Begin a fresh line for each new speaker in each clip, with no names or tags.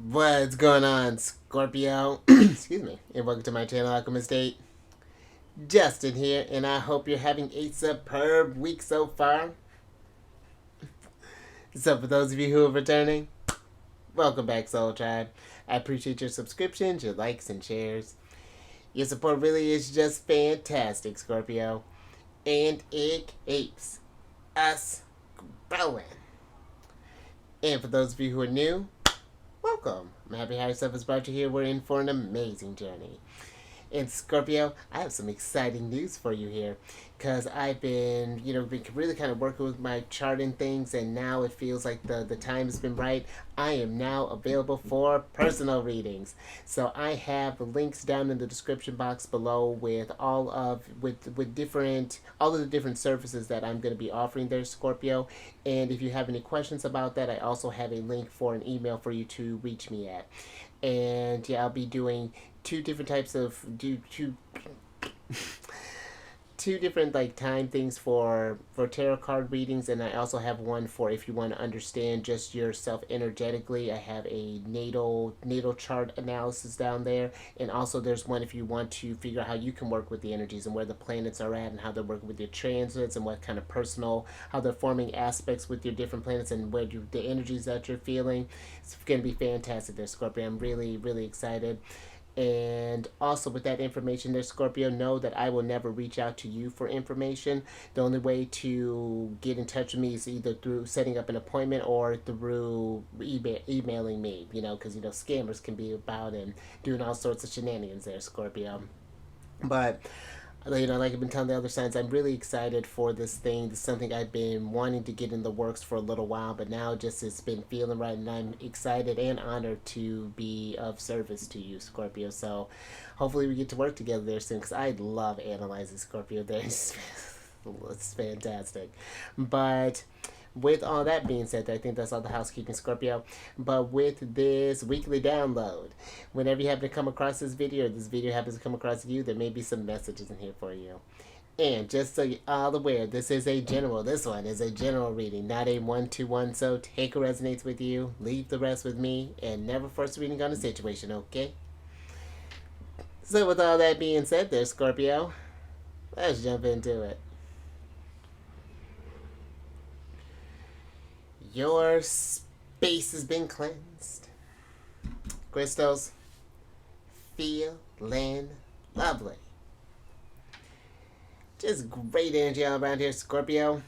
What's going on, Scorpio? Excuse me, and welcome to my channel, Alchemist. Justin here, and I hope you're having a superb week so far. So, for those of you who are returning, welcome back, Soul Tribe. I appreciate your subscriptions, your likes, and shares. Your support really is just fantastic, Scorpio, and it keeps us growing. And for those of you who are new, welcome. I'm happy how yourself has brought you here. We're in for an amazing journey. And Scorpio, I have some exciting news for you here, because I've been, been really kind of working with my chart and things, and now it feels like the time has been right. I am now available for personal readings. So I have links down in the description box below with with different all of the different services that I'm going to be offering there, Scorpio. And if you have any questions about that, I also have a link for an email for you to reach me at. And yeah, I'll be doing two different types of two different like time things for tarot card readings, and I also have one for if you want to understand just yourself energetically. I have a natal chart analysis down there, and also there's one if you want to figure out how you can work with the energies and where the planets are at and how they're working with your transits and what kind of personal how they're forming aspects with your different planets and the energies that you're feeling. It's going to be fantastic there, Scorpio. I'm really excited. And also, with that information there, Scorpio, know that I will never reach out to you for information. The only way to get in touch with me is either through setting up an appointment or through emailing me, because, scammers can be about and doing all sorts of shenanigans there, Scorpio. But like I've been telling the other signs, I'm really excited for this thing. This is something I've been wanting to get in the works for a little while, but now just it's been feeling right, and I'm excited and honored to be of service to you, Scorpio. So hopefully we get to work together there soon, because I love analyzing Scorpio there. It's fantastic. But with all that being said, I think that's all the housekeeping, Scorpio. But with this weekly download, whenever you happen to come across this video, or this video happens to come across you, there may be some messages in here for you. And just so you're all aware, this one is a general reading, not a one-to-one. So take what resonates with you, leave the rest with me, and never force a reading on a situation, okay? So with all that being said there, Scorpio, let's jump into it. Your space has been cleansed. Crystals, feeling lovely. Just great energy all around here, Scorpio.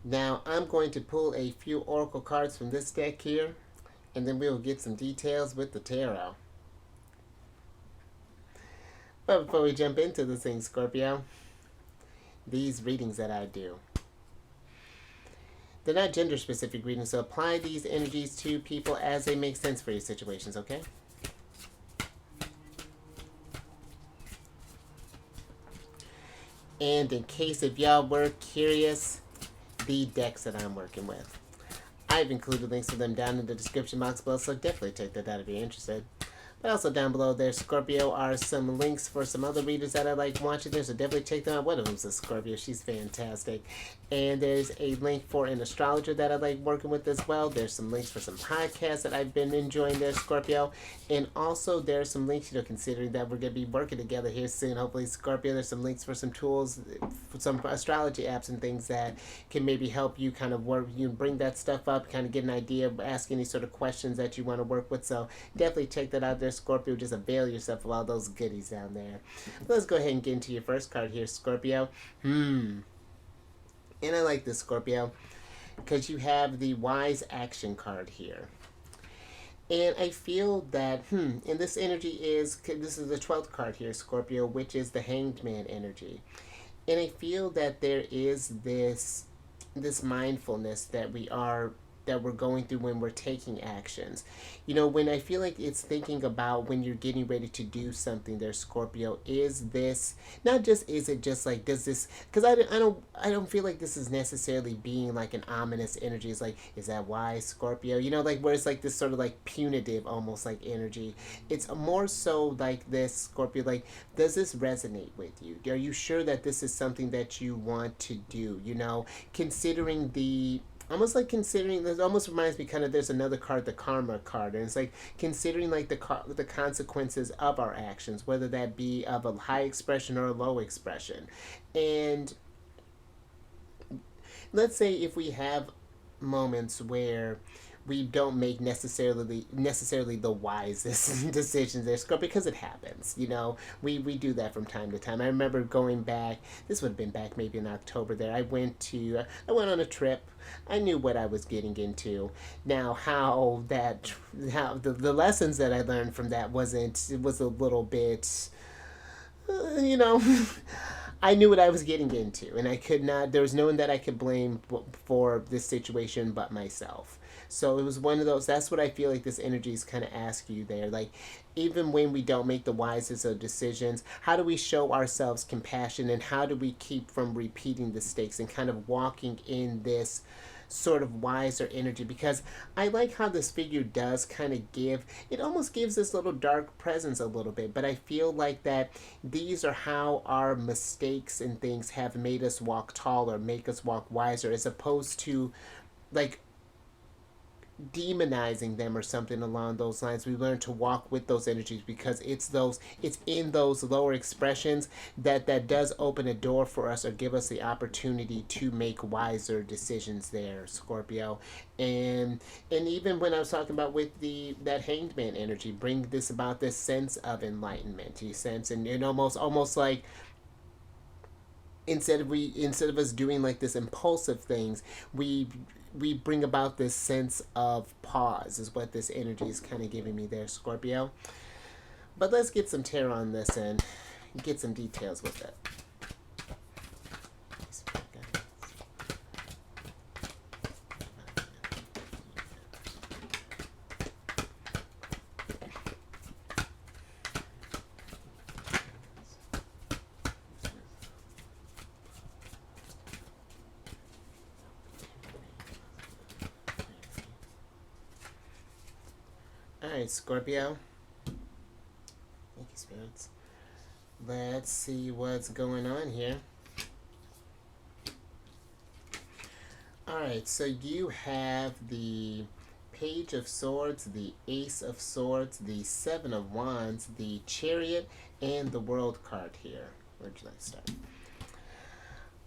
Now, I'm going to pull a few oracle cards from this deck here, and then we'll get some details with the tarot. But before we jump into this thing, Scorpio, these readings that I do, they're not gender specific readings, so apply these energies to people as they make sense for your situations, okay? And in case if y'all were curious, the decks that I'm working with, I've included links to them down in the description box below, so definitely check that out if you're interested. But also down below there, Scorpio, are some links for some other readers that I like watching there, so definitely check them out. One of them's a Scorpio. She's fantastic. And there's a link for an astrologer that I like working with as well. There's some links for some podcasts that I've been enjoying there, Scorpio. And also there's some links, considering that we're going to be working together here soon, hopefully, Scorpio. There's some links for some tools, for some astrology apps and things that can maybe help you kind of work, bring that stuff up, kind of get an idea, ask any sort of questions that you want to work with. So definitely check that out there, Scorpio. Just avail yourself of all those goodies down there. Let's go ahead and get into your first card here, Scorpio. And I like this, Scorpio, because you have the wise action card here. And I feel that, and this energy this is the 12th card here, Scorpio, which is the Hanged Man energy. And I feel that there is this mindfulness that we're going through when we're taking actions. When I feel like it's thinking about when you're getting ready to do something there, Scorpio, is this not just, is it just like, does this, because I don't feel like this is necessarily being like an ominous energy. It's like, is that why, Scorpio? Like where it's like this sort of like punitive almost like energy. It's more so like this, Scorpio, like, does this resonate with you? Are you sure that this is something that you want to do? Considering almost like considering, this almost reminds me kind of, there's another card, the karma card, and it's like considering like the consequences of our actions, whether that be of a high expression or a low expression. And let's say if we have moments where we don't make necessarily the wisest decisions there, because it happens. We do that from time to time. I remember going back. This would have been back maybe in October. There, I went on a trip. I knew what I was getting into. Now, how the lessons that I learned from that wasn't. It was a little bit, you know. I knew what I was getting into, and I could not. There was no one that I could blame for this situation but myself. So it was one of those. That's what I feel like this energy is kind of asking you there. Like, even when we don't make the wisest of decisions, how do we show ourselves compassion, and how do we keep from repeating the mistakes and kind of walking in this sort of wiser energy? Because I like how this figure does kind of give, it almost gives this little dark presence a little bit, but I feel like that these are how our mistakes and things have made us walk taller, make us walk wiser, as opposed to like demonizing them or something along those lines. We learn to walk with those energies, because it's in those lower expressions that does open a door for us, or give us the opportunity to make wiser decisions there, Scorpio. And even when I was talking about with the that hanged man energy, bring this about this sense of enlightenment, you sense, and almost like, instead of us doing like this impulsive things, we bring about this sense of pause, is what this energy is kind of giving me there, Scorpio. But let's get some tarot on this and get some details with it. Alright, Scorpio. Thank you, spirits. Let's see what's going on here. Alright, so you have the Page of Swords, the Ace of Swords, the Seven of Wands, the Chariot, and the World card here. Where would you like to start?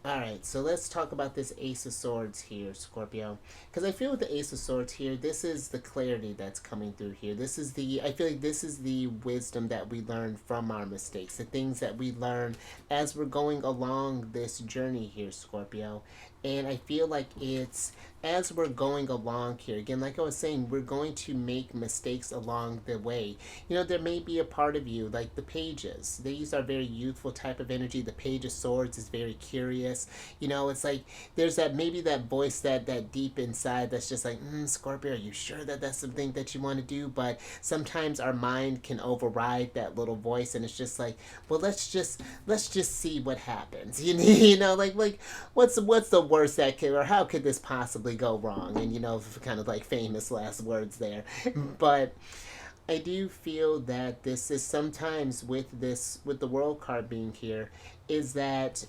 Alright, so let's talk about this Ace of Swords here, Scorpio. Because I feel with the Ace of Swords here, this is the clarity that's coming through here. I feel like this is the wisdom that we learn from our mistakes. The things that we learn as we're going along this journey here, Scorpio. And I feel like it's, as we're going along here, again, like I was saying, we're going to make mistakes along the way. There may be a part of you, like the Pages. These are very youthful type of energy. The Page of Swords is very curious. It's like there's maybe that voice that deep inside that's just like, Scorpio, are you sure that that's something that you want to do? But sometimes our mind can override that little voice, and it's just like, well, let's just see what happens. Like what's the worst that could, or how could this possibly go wrong? And kind of like famous last words there. But I do feel that this is sometimes with the World card being here, is that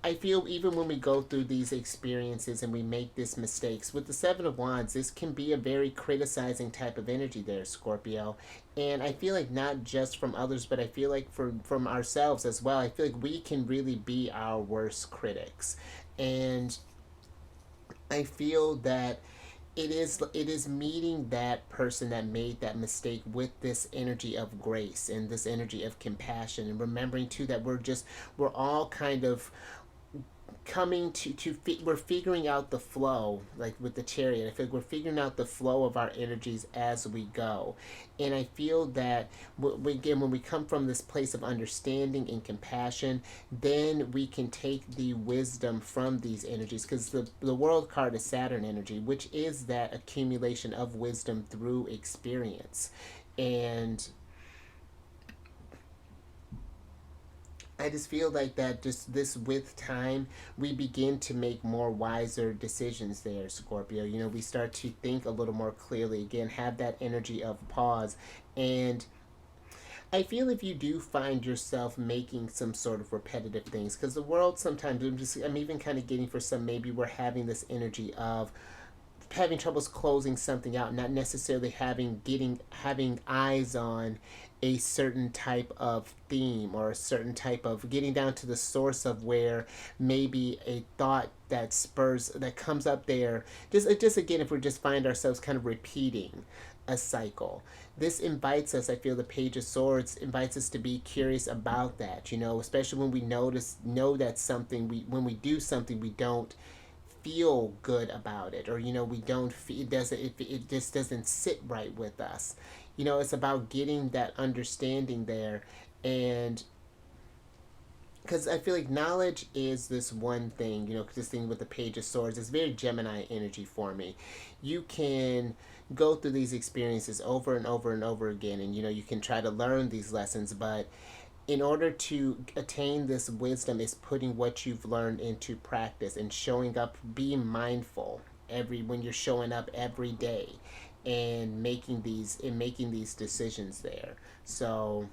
I feel even when we go through these experiences and we make these mistakes, with the Seven of Wands, this can be a very criticizing type of energy there, Scorpio. And I feel like not just from others, but I feel like from ourselves as well. I feel like we can really be our worst critics. And I feel that it is meeting that person that made that mistake with this energy of grace and this energy of compassion, and remembering too that we're all kind of coming we're figuring out the flow, like with the Chariot. I feel like we're figuring out the flow of our energies as we go. And I feel that when we come from this place of understanding and compassion, then we can take the wisdom from these energies, because the World card is Saturn energy, which is that accumulation of wisdom through experience. And I just feel like that just this with time, we begin to make more wiser decisions there, Scorpio. We start to think a little more clearly, again, have that energy of pause. And I feel if you do find yourself making some sort of repetitive things, because the world sometimes, I'm even kind of getting for some, maybe we're having this energy of having troubles closing something out, not necessarily having eyes on a certain type of theme or a certain type of getting down to the source of where maybe a thought that spurs that comes up there, just again, if we just find ourselves kind of repeating a cycle, this invites us, I feel the Page of Swords invites us to be curious about that, especially when we know that something, when we do something, we don't feel good about it, or we don't feel it just doesn't sit right with us. It's about getting that understanding there. And because I feel like knowledge is this one thing, this thing with the Page of Swords is very Gemini energy for me. You can go through these experiences over and over and over again, and you can try to learn these lessons, but in order to attain this wisdom is putting what you've learned into practice and showing up, being mindful when you're showing up every day and making these decisions there. So,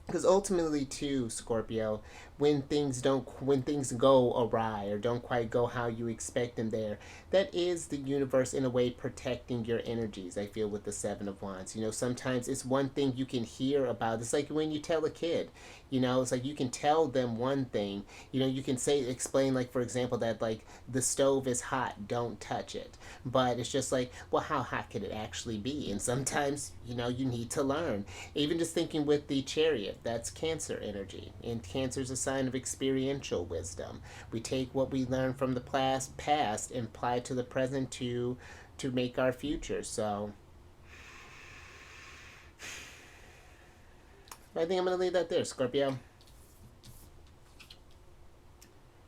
because ultimately too, Scorpio, when things go awry or don't quite go how you expect them there, that is the universe in a way protecting your energies. I feel with the Seven of Wands, sometimes it's one thing you can hear about. It's like when you tell a kid, it's like you can tell them one thing, you can explain, like, for example, that like the stove is hot, don't touch it, but it's just like, well, how hot could it actually be? And sometimes you need to learn. Even just thinking with the Chariot, that's Cancer energy, and Cancer is a sign of experiential wisdom. We take what we learn from the past and apply it to the present to make our future. So I think I'm going to leave that there, Scorpio.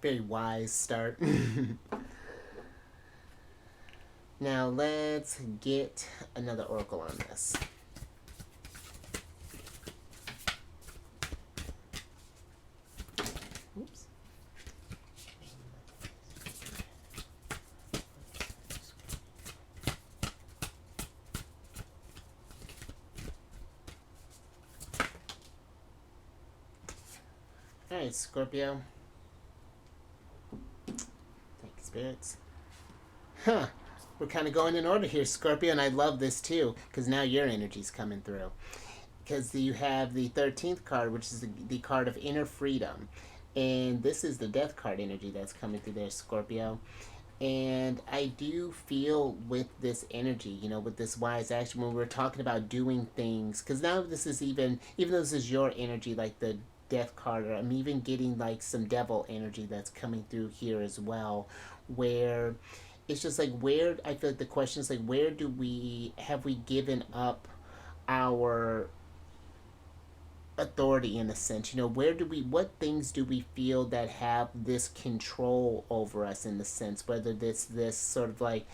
Very wise start. Now let's get another oracle on this. Oops. Alright, Scorpio. Thank you, spirits. Huh. We're kind of going in order here, Scorpio, and I love this too, because now your energy's coming through. Because you have the 13th card, which is the card of inner freedom. And this is the death card energy that's coming through there, Scorpio. And I do feel with this energy, with this wise action, when we're talking about doing things, because now this is even though this is your energy, like the death card, I'm even getting like some devil energy that's coming through here as well, where it's just like, where I feel like the question is like, where have we given up our authority in a sense? What things do we feel that have this control over us in the sense, whether this sort of like,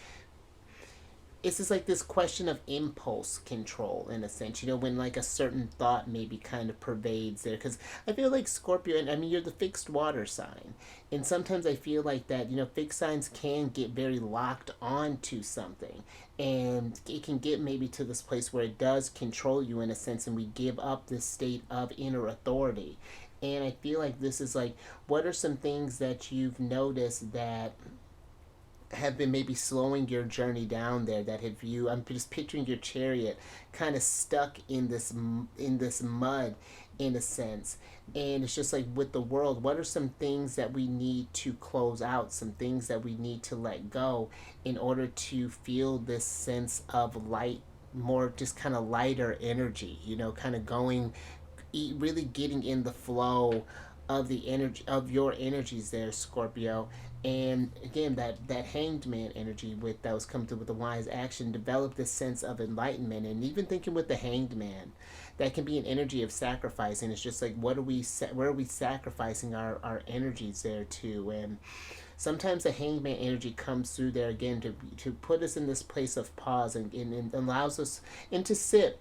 it's just like this question of impulse control in a sense, when like a certain thought maybe kind of pervades there. Because I feel like Scorpio, and I mean, you're the fixed water sign, and sometimes I feel like that, fixed signs can get very locked onto something, and it can get maybe to this place where it does control you in a sense, and we give up this state of inner authority. And I feel like this is like, what are some things that you've noticed that have been maybe slowing your journey down there, that have you, I'm just picturing your Chariot kind of stuck in this mud in a sense, and it's just like, with the world, what are some things that we need to close out, some things that we need to let go in order to feel this sense of light, more just kind of lighter energy, kind of going, really getting in the flow of the energy of your energies there, Scorpio. And again, that hanged man energy that was coming through with the wise action, develop this sense of enlightenment. And even thinking with the hanged man, that can be an energy of sacrifice, and it's just like, where are we sacrificing our energies there to? And sometimes the hanged man energy comes through there again to put us in this place of pause, and allows us and to sit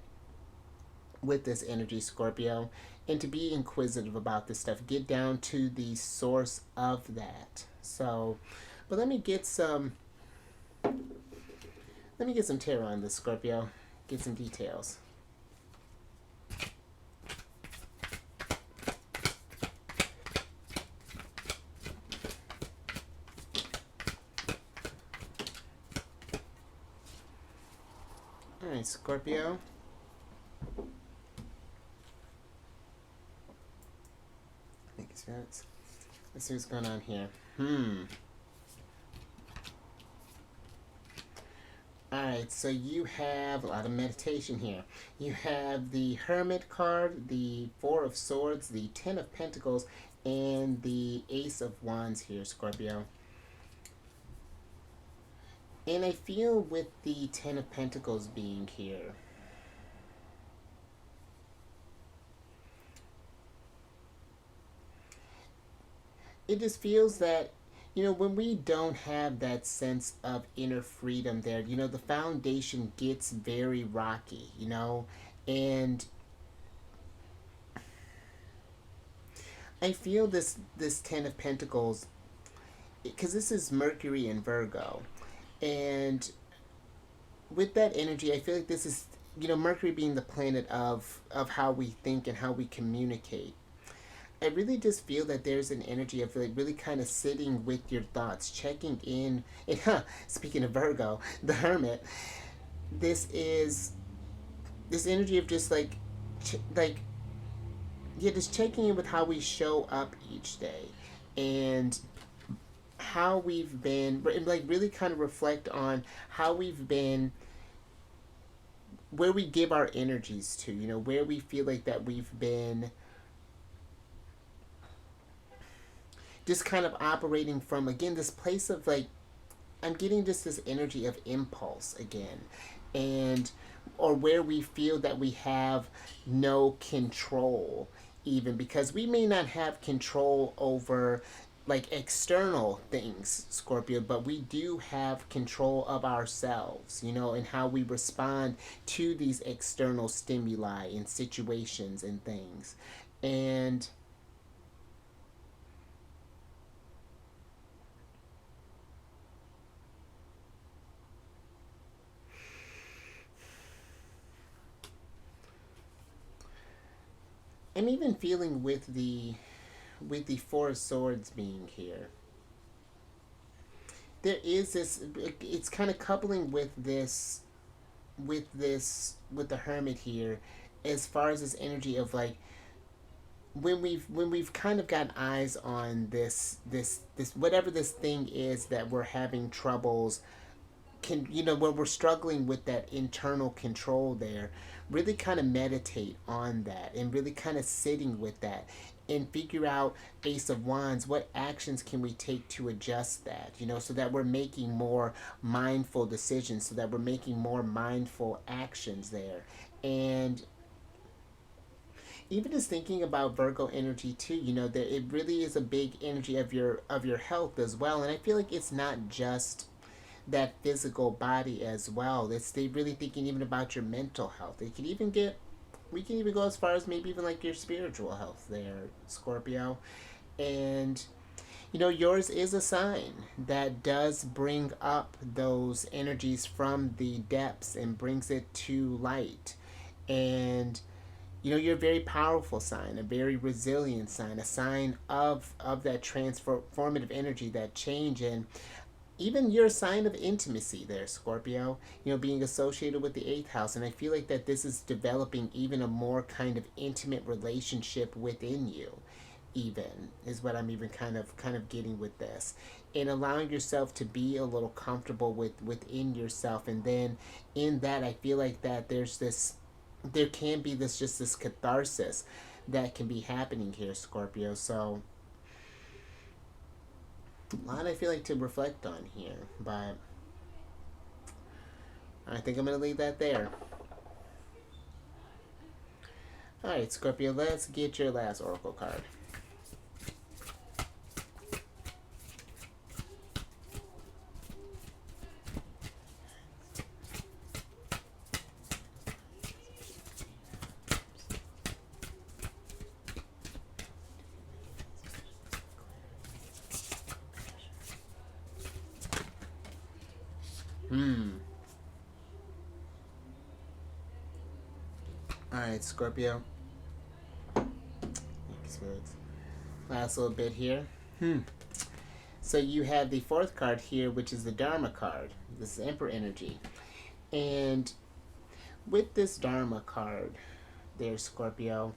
with this energy, Scorpio, and to be inquisitive about this stuff, get down to the source of that. So, but let me get some tarot on this, Scorpio. get some details. All right, Scorpio. Let's see what's going on here. Alright, so you have a lot of meditation here. You have the Hermit card, the Four of Swords, the Ten of Pentacles, and the Ace of Wands here, Scorpio. And I feel with the Ten of Pentacles being here, it just feels that, you know, when we don't have that sense of inner freedom there, you know, the foundation gets very rocky, you know, and I feel this Ten of Pentacles, because this is Mercury and Virgo, and with that energy, I feel like this is, you know, Mercury being the planet of how we think and how we communicate. I really just feel that there's an energy of like really kind of sitting with your thoughts, checking in. And speaking of Virgo, the Hermit, this is this energy of just like, yeah, just checking in with how we show up each day, and how we've been, like really kind of reflect on how we've been, where we give our energies to, you know, where we feel like that we've been just kind of operating from, again, this place of like, I'm getting just this energy of impulse again, and or where we feel that we have no control, even because we may not have control over like external things, Scorpio, but we do have control of ourselves, you know, and how we respond to these external stimuli and situations and things. And I'm even feeling with the Four of Swords being here, there is this, it's kind of coupling with the Hermit here, as far as this energy of like, when we've kind of got eyes on this whatever this thing is that we're having troubles, can, you know, when we're struggling with that internal control there, really kind of meditate on that and really kind of sitting with that and figure out, Ace of Wands, what actions can we take to adjust that, you know, so that we're making more mindful decisions, so that we're making more mindful actions there. And even just thinking about Virgo energy too, you know, that it really is a big energy of your health as well. And I feel like it's not just that physical body as well. It's, they really thinking even about your mental health. It could even get, we can even go as far as maybe even like your spiritual health there, Scorpio. And you know, yours is a sign that does bring up those energies from the depths and brings it to light. And you know, you're a very powerful sign, a very resilient sign, a sign of that transformative energy, that change. And even your sign of intimacy there, Scorpio, you know, being associated with the eighth house. And I feel like that this is developing even a more kind of intimate relationship within you, even is what I'm even kind of getting with this. And allowing yourself to be a little comfortable within yourself. And then in that, I feel like that there can be this, just this catharsis that can be happening here, Scorpio. So a lot I feel like to reflect on here, but I think I'm going to leave that there. Alright, Scorpio, let's get your last oracle card. Alright, Scorpio. Last little bit here. So you have the fourth card here, which is the Dharma card. This is Emperor energy. And with this Dharma card there, Scorpio,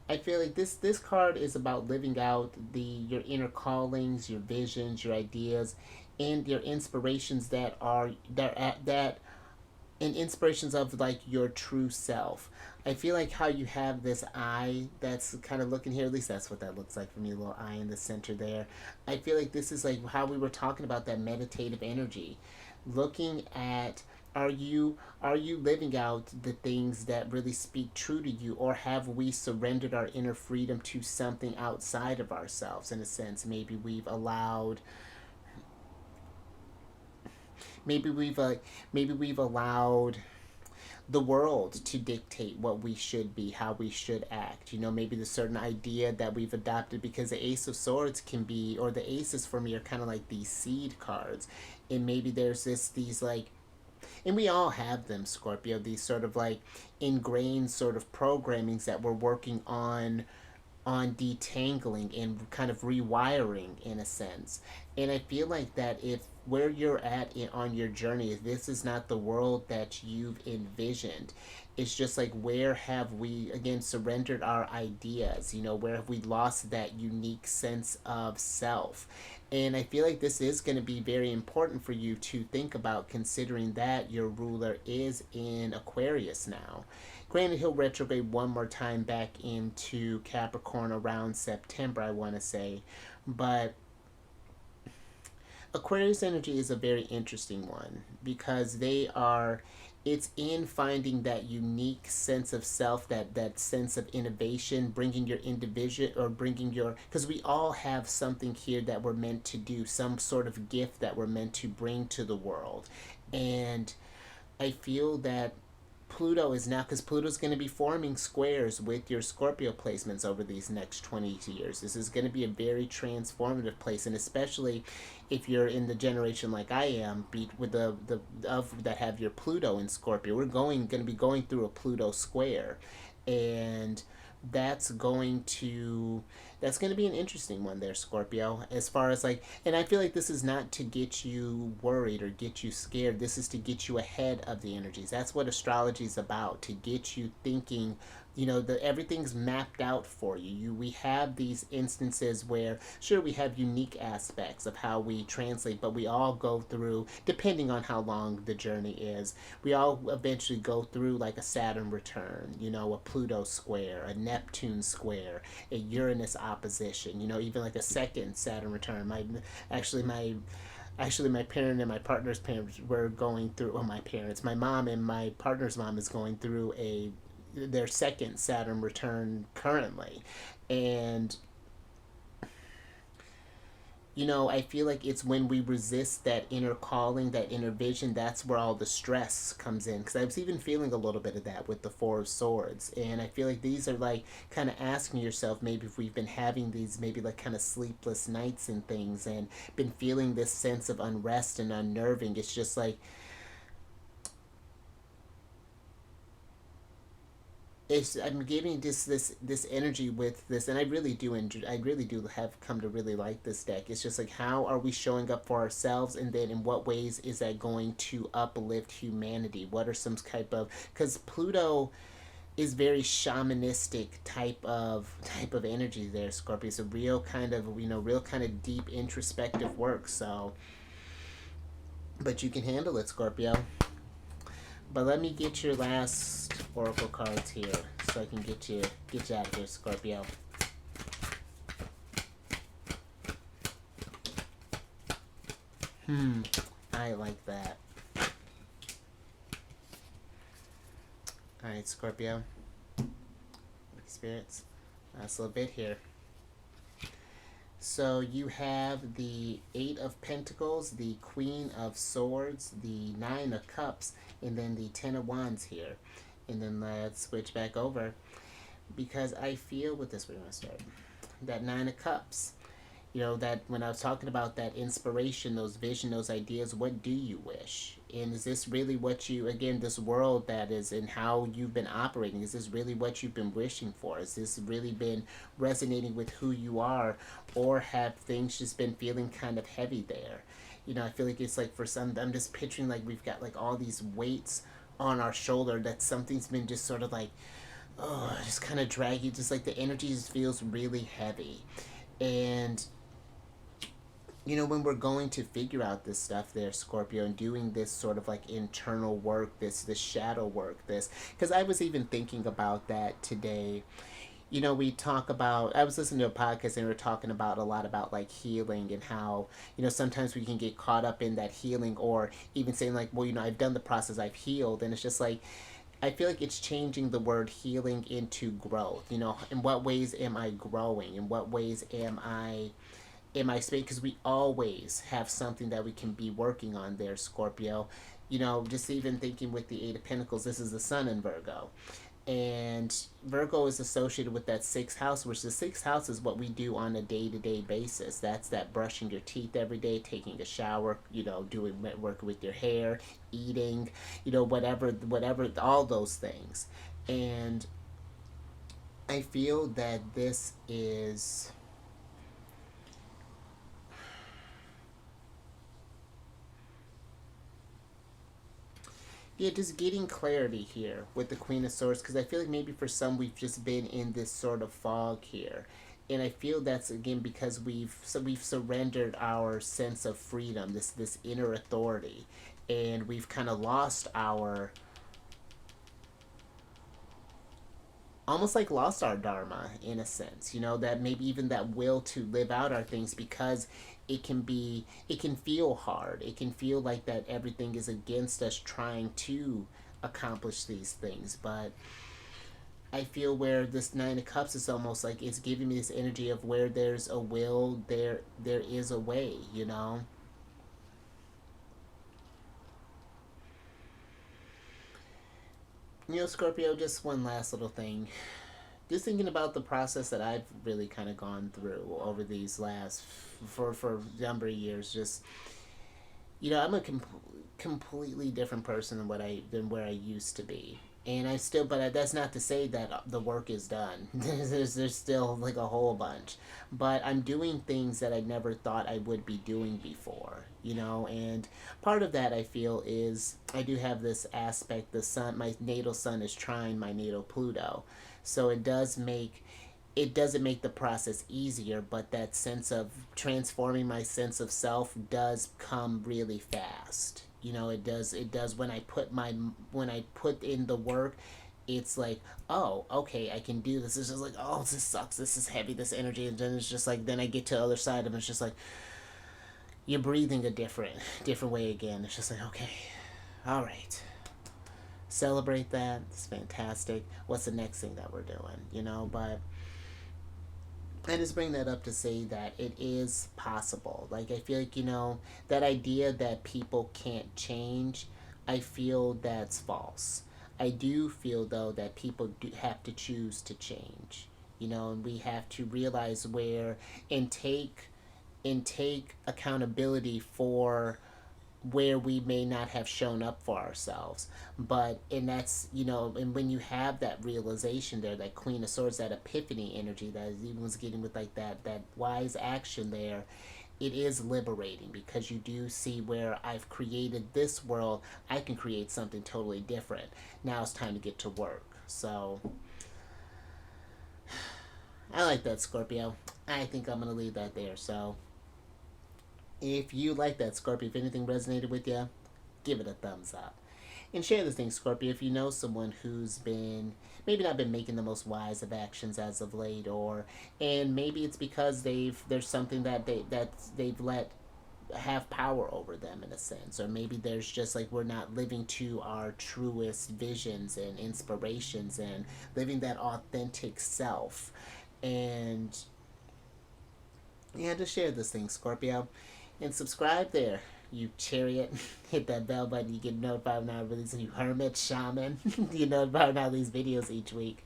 I feel like this card is about living out your inner callings, your visions, your ideas, and your inspirations and inspirations of like your true self. I feel like how you have this eye that's kind of looking here, at least that's what that looks like for me, a little eye in the center there. I feel like this is like how we were talking about that meditative energy. Looking at, are you living out the things that really speak true to you, or have we surrendered our inner freedom to something outside of ourselves in a sense? Maybe we've allowed the world to dictate what we should be, how we should act. Maybe the certain idea that we've adopted, because the Ace of Swords can be, or the aces for me are kind of like these seed cards. And maybe there's these like, and we all have them, Scorpio, these sort of like ingrained sort of programmings that we're working on detangling and kind of rewiring in a sense. And I feel like that if where you're on your journey, if this is not the world that you've envisioned, it's just like, where have we again surrendered our ideas? Where have we lost that unique sense of self? And I feel like this is going to be very important for you to think about, considering that your ruler is in Aquarius now. Granted, he'll retrograde one more time back into Capricorn around September, I want to say. But Aquarius energy is a very interesting one, because it's in finding that unique sense of self, that sense of innovation, bringing your individual, or because we all have something here that we're meant to do, some sort of gift that we're meant to bring to the world. And I feel that Pluto is now, because Pluto's going to be forming squares with your Scorpio placements over these next 20 years. This is going to be a very transformative place, and especially if you're in the generation like I am, with that have your Pluto in Scorpio. We're going to be going through a Pluto square, and that's going to be an interesting one there, Scorpio, as far as like, and I feel like this is not to get you worried or get you scared. This is to get you ahead of the energies. That's what astrology is about, to get you thinking. Everything's mapped out for you. We have these instances where, sure, we have unique aspects of how we translate, but we all go through, depending on how long the journey is, we all eventually go through like a Saturn return, a Pluto square, a Neptune square, a Uranus opposition, even like a second Saturn return. My parent and my partner's parents were going through, my mom and my partner's mom is going through their second Saturn return currently. And I feel like it's when we resist that inner calling, that inner vision, that's where all the stress comes in. Because I was even feeling a little bit of that with the Four of Swords. And I feel like these are like kind of asking yourself, maybe if we've been having these maybe like kind of sleepless nights and things, and been feeling this sense of unrest and unnerving. It's just like, I'm getting this energy with this, and I really do have come to really like this deck. It's just like, how are we showing up for ourselves, and then in what ways is that going to uplift humanity? What are some type of, because Pluto is very shamanistic type of energy there, Scorpio. It's a real kind of deep introspective work. So, but you can handle it, Scorpio. But let me get your last oracle cards here, so I can get you out of here, Scorpio. I like that. Alright, Scorpio. Spirits. Last little bit here. So you have the Eight of Pentacles, the Queen of Swords, the Nine of Cups, and then the Ten of Wands here. And then let's switch back over, because I feel with this, we're going to start. That Nine of Cups. That when I was talking about that inspiration, those vision, those ideas, what do you wish? And is this really what you, again, this world that is and how you've been operating, is this really what you've been wishing for? Has this really been resonating with who you are? Or have things just been feeling kind of heavy there? I feel like it's like for some, I'm just picturing like we've got like all these weights on our shoulder that something's been just sort of like, oh, just kind of draggy, just like the energy just feels really heavy. And when we're going to figure out this stuff there, Scorpio, and doing this sort of like internal work, this shadow work, this, because I was even thinking about that today. We talk about, I was listening to a podcast and we were talking about a lot about like healing and how, sometimes we can get caught up in that healing, or even saying like, well, I've done the process, I've healed. And it's just like, I feel like it's changing the word healing into growth. In what ways am I growing? In what ways am I space? Because we always have something that we can be working on there, Scorpio. Just even thinking with the Eight of Pentacles, this is the Sun in Virgo. And Virgo is associated with that sixth house, which the sixth house is what we do on a day-to-day basis. That's that brushing your teeth every day, taking a shower, doing work with your hair, eating, whatever, all those things. And I feel that this is, yeah, just getting clarity here with the Queen of Swords, because I feel like maybe for some we've just been in this sort of fog here, and I feel that's again because we've surrendered our sense of freedom, this inner authority, and we've kind of lost our, almost like lost our dharma in a sense, that maybe even that will to live out our things, because it can feel hard, it can feel like that everything is against us trying to accomplish these things. But I feel where this Nine of Cups is almost like it's giving me this energy of where there's a will, there is a way. Scorpio, just one last little thing. Just thinking about the process that I've really kind of gone through over these last for a number of years. Just I'm a completely different person than where I used to be. And I still, but that's not to say that the work is done. There's still like a whole bunch, but I'm doing things that I never thought I would be doing before. And part of that I feel is I do have this aspect. The sun, my natal sun, is trine my natal Pluto, so it doesn't make the process easier, but that sense of transforming my sense of self does come really fast. It does when I put in the work. It's like, oh, okay, I can do this. It's just like, oh, this sucks, this is heavy, this energy. And then it's just like, then I get to the other side of it, it's just like you're breathing a different way again. It's just like, okay, all right, celebrate that, it's fantastic. What's the next thing that we're doing? But I just bring that up to say that it is possible. Like, I feel like, that idea that people can't change, I feel that's false. I do feel, though, that people do have to choose to change, and we have to realize where, and take accountability for where we may not have shown up for ourselves. But and that's and when you have that realization there, that Queen of Swords, that epiphany energy that even was getting with like that wise action there, it is liberating, because you do see where I've created this world, I can create something totally different. Now it's time to get to work. So I like that, Scorpio. I think I'm gonna leave that there. So if you like that, Scorpio, if anything resonated with you, give it a thumbs up. And share this thing, Scorpio, if you know someone who's been maybe not been making the most wise of actions as of late, and maybe it's because there's something that they've let have power over them in a sense, or maybe there's just like we're not living to our truest visions and inspirations and living that authentic self. And yeah, just share this thing, Scorpio. And subscribe there, you chariot. Hit that bell button, you get notified when I release a new hermit, shaman. You get notified when I release videos each week.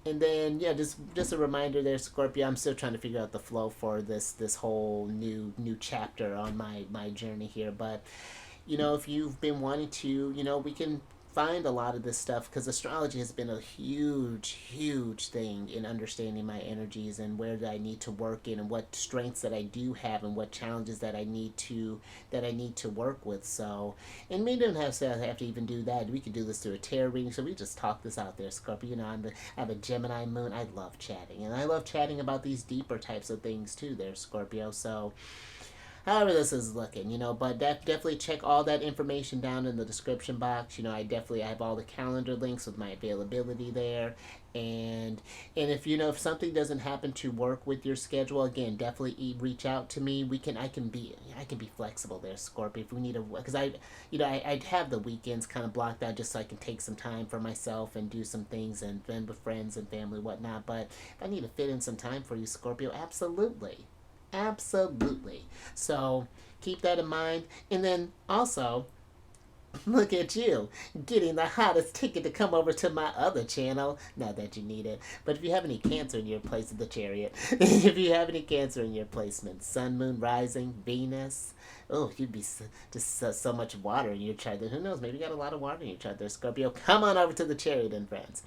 And then yeah, just a reminder there, Scorpio, I'm still trying to figure out the flow for this whole new chapter on my journey here. But if you've been wanting to, we can find a lot of this stuff because astrology has been a huge thing in understanding my energies and where that I need to work in and what strengths that I do have and what challenges that I need to work with. So, and we don't have to even do that. We could do this through a tarot reading. So we just talk this out there, Scorpio. I have a Gemini moon. I love chatting, and I love chatting about these deeper types of things too. There, Scorpio. So however this is looking, but definitely check all that information down in the description box. I have all the calendar links with my availability there. And if something doesn't happen to work with your schedule, again, definitely reach out to me. I can be flexible there, Scorpio, if we need because I'd have the weekends kind of blocked out just so I can take some time for myself and do some things and then with friends and family, whatnot. But if I need to fit in some time for you, Scorpio, absolutely. Absolutely. So keep that in mind. And then also, look at you getting the hottest ticket to come over to my other channel. Not that you need it, but if you have any Cancer in your place of the chariot, if you have any Cancer in your placement, Sun, Moon, Rising, Venus, oh, you'd be just so much water in your chart. Who knows? Maybe you got a lot of water in your chart there, Scorpio. Come on over to the chariot, and friends.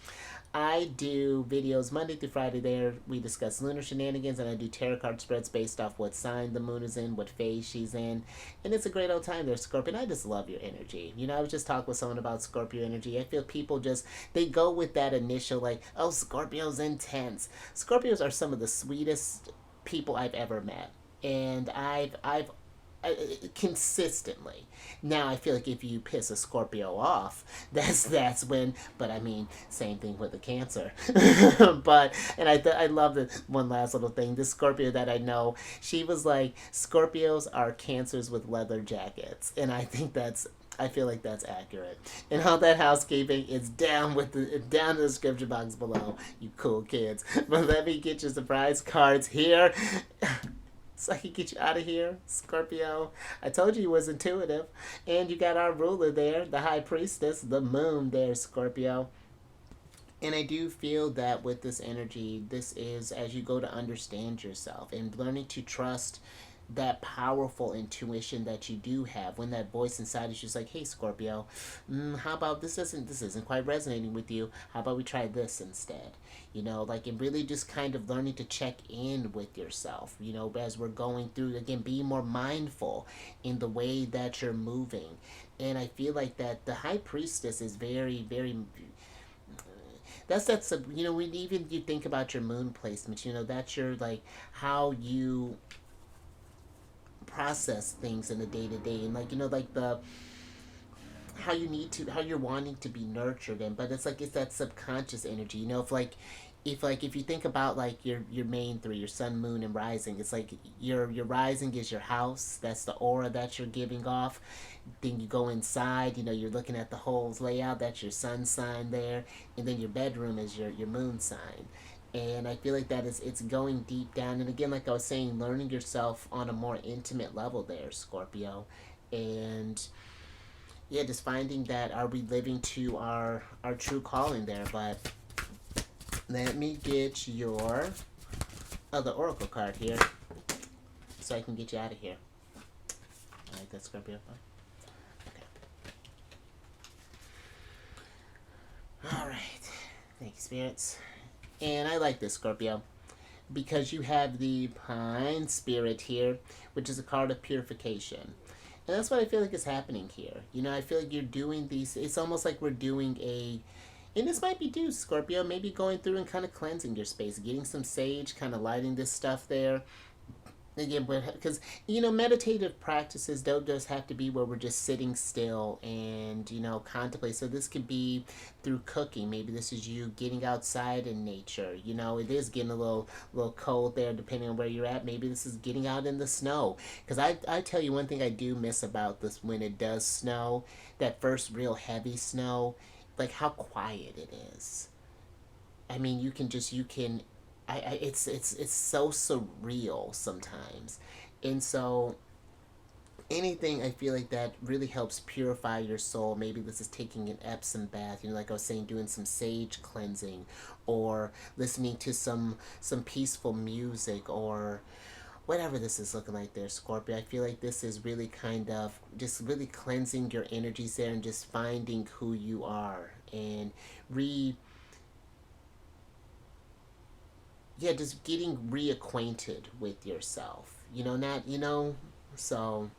I do videos Monday through Friday there. We discuss lunar shenanigans, and I do tarot card spreads based off what sign the moon is in, what phase she's in. And it's a great old time there, Scorpio. And I just love your energy. I was just talking with someone about Scorpio energy. I feel people they go with that initial, like, oh, Scorpio's intense. Scorpios are some of the sweetest people I've ever met. And I've consistently. Now I feel like if you piss a Scorpio off, that's when. But I mean, same thing with the Cancer. I love the one last little thing. This Scorpio that I know, she was like, Scorpios are Cancers with leather jackets, and I feel like that's accurate. And all that housekeeping is down in the description box below, you cool kids. But let me get your surprise cards here. So I can get you out of here, Scorpio. I told you was intuitive. And you got our ruler there, the high priestess, the moon there, Scorpio. And I do feel that with this energy, this is as you go to understand yourself and learning to trust that powerful intuition that you do have when that voice inside is just like, hey, Scorpio, how about this isn't quite resonating with you, how about we try this instead, and really just kind of learning to check in with yourself, as we're going through, again, being more mindful in the way that you're moving. And I feel like that the high priestess is very, very, that's when even you think about your moon placement, that's your, like, how you process things in the day to day, and like the how you're wanting to be nurtured, and but it's that subconscious energy, if you think about like your main three, your sun, moon, and rising, it's like your rising is your house, that's the aura that you're giving off. Then you go inside, you're looking at the whole layout, that's your sun sign there, and then your bedroom is your moon sign. And I feel like it's going deep down, and again, like I was saying, learning yourself on a more intimate level there, Scorpio. And yeah, just finding that, are we living to our true calling there. But let me get your other oracle card here so I can get you out of here. Alright, that's Scorpio. Okay. Alright, thank you, spirits. And I like this, Scorpio, because you have the Pine Spirit here, which is a card of purification. And that's what I feel like is happening here. I feel like you're doing these, it's almost like we're doing and this might be due, Scorpio, maybe going through and kind of cleansing your space, getting some sage, kind of lighting this stuff there. Again, because meditative practices don't just have to be where we're just sitting still and contemplate. So this could be through cooking. Maybe this is you getting outside in nature. It is getting a little cold there depending on where you're at. Maybe this is getting out in the snow, because I tell you one thing I do miss about this, when it does snow, that first real heavy snow, like how quiet it is. I mean, you can it's so surreal sometimes. And so anything, I feel like that really helps purify your soul. Maybe this is taking an Epsom bath, like I was saying, doing some sage cleansing, or listening to some peaceful music, or whatever this is looking like there, Scorpio, I feel like this is really kind of just really cleansing your energies there and just finding who you are and just getting reacquainted with yourself. So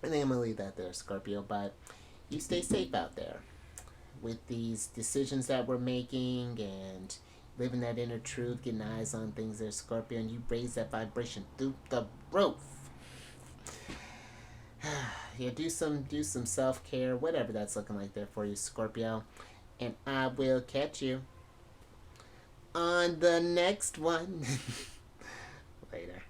I think I'm gonna leave that there, Scorpio, but you stay safe out there with these decisions that we're making and living that inner truth, getting eyes on things there, Scorpio, and you raise that vibration through the roof. Yeah, do some self-care, whatever that's looking like there for you, Scorpio. And I will catch you on the next one. Later.